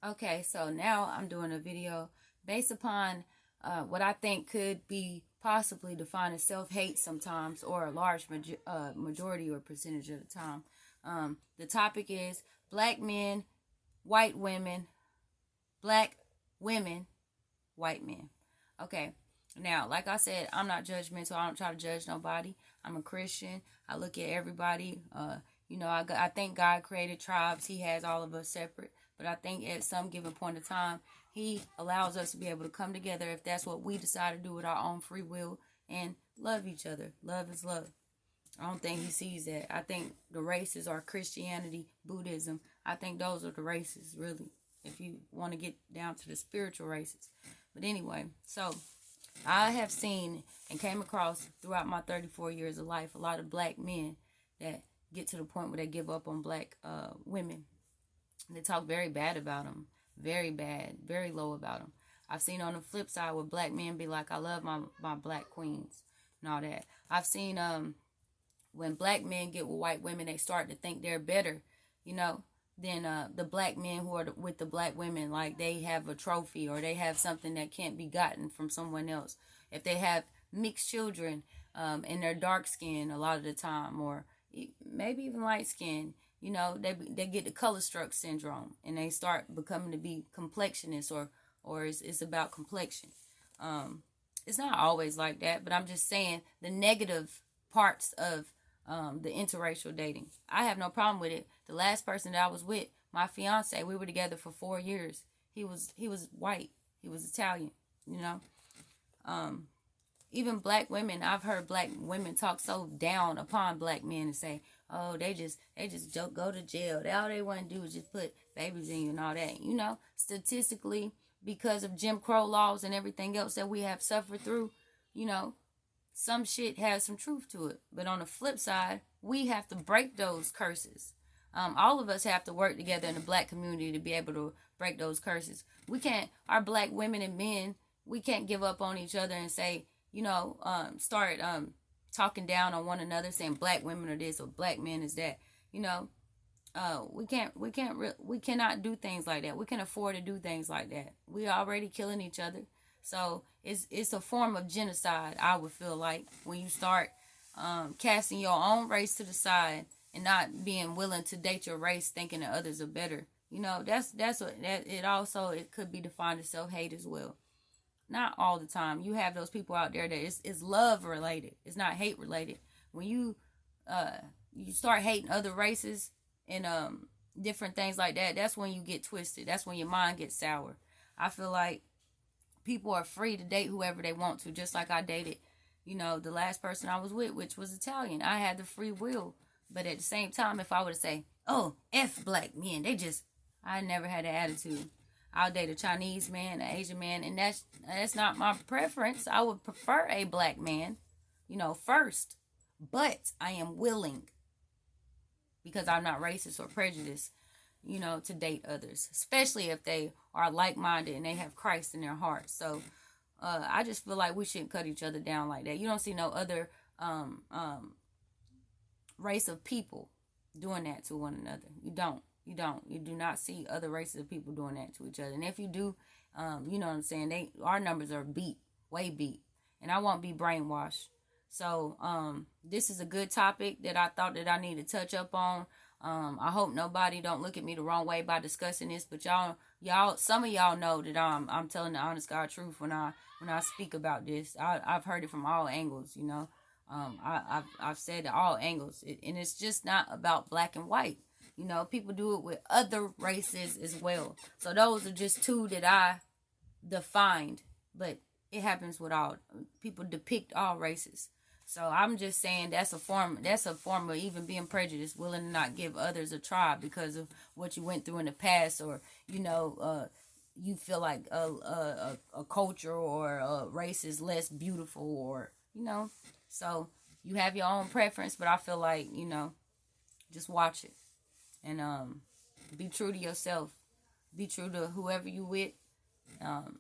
Okay, so now I'm doing a video based upon what I think could be possibly defined as self-hate sometimes, or a large majority or percentage of the time. The topic is black men, white women, black women, white men. Okay, now, like I said, I'm not judgmental. I don't try to judge nobody. I'm a Christian. I look at everybody. I think God created tribes. He has all of us separate. But I think at some given point of time, He allows us to be able to come together if that's what we decide to do with our own free will and love each other. Love is love. I don't think He sees that. I think the races are Christianity, Buddhism. I think those are the races, really, if you want to get down to the spiritual races. But anyway, so I have seen and came across throughout my 34 years of life a lot of black men that get to the point where they give up on black women. They talk very bad about them, very bad, very low about them. I've seen on the flip side where black men be like, I love my black queens and all that. I've seen when black men get with white women, they start to think they're better, you know, than the black men who are with the black women. Like they have a trophy or they have something that can't be gotten from someone else. If they have mixed children and they're dark skinned a lot of the time, or maybe even light skinned, they get the color struck syndrome and they start becoming to be complexionists, or it's about complexion. It's not always like that, but I'm just saying the negative parts of the interracial dating. I have no problem with it. The last person that I was with, my fiance, we were together for 4 years. He was white. He was Italian. You know. Even black women, I've heard black women talk so down upon black men and say, "Oh, they just don't go to jail. All they want to do is just put babies in you and all that." Statistically, because of Jim Crow laws and everything else that we have suffered through, you know, some shit has some truth to it. But on the flip side, we have to break those curses. All of us have to work together in the black community to be able to break those curses. We can't, our black women and men, we can't give up on each other and say, start talking down on one another, saying black women are this or black men is that. We cannot do things like that. We can afford to do things like that. We are already killing each other. So it's a form of genocide, I would feel like, when you start casting your own race to the side and not being willing to date your race, thinking that others are better. That's what that it also it could be defined as self hate as well. Not all the time. You have those people out there that it's love related. It's not hate related. When uh you start hating other races and different things like that, that's when you get twisted. That's when your mind gets sour. I feel like people are free to date whoever they want to, just like I dated, the last person I was with, which was Italian. I had the free will. But at the same time, if I were to say, oh, F black men, I never had an attitude. I'll date a Chinese man, an Asian man, and that's not my preference. I would prefer a black man, first. But I am willing, because I'm not racist or prejudiced, to date others, especially if they are like minded and they have Christ in their heart. So I just feel like we shouldn't cut each other down like that. You don't see no other race of people doing that to one another. You don't. You do not see other races of people doing that to each other. And if you do, you know what I'm saying? Our numbers are beat, way beat. And I won't be brainwashed. So this is a good topic that I thought that I need to touch up on. I hope nobody don't look at me the wrong way by discussing this, but y'all, some of y'all know that I'm telling the honest God truth when I speak about this. I've heard it from all angles, I've said it all angles, and it's just not about black and white. People do it with other races as well. So those are just two that I defined, but it happens with all people depict all races. So I'm just saying that's a form of even being prejudiced, willing to not give others a try because of what you went through in the past, or you feel like a culture or a race is less beautiful, or so you have your own preference, but I feel like just watch it and be true to yourself, be true to whoever you with.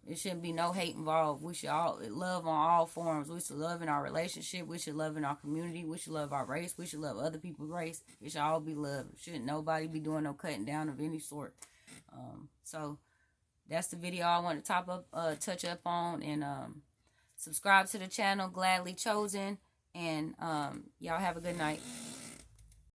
It shouldn't be no hate involved. We should all love on all forms. We should love in our relationship. We should love in our community. We should love our race. We should love other people's race. It should all be love. Shouldn't nobody be doing no cutting down of any sort. So that's the video I want to touch up on. And subscribe to the channel, Gladly Chosen. And y'all have a good night.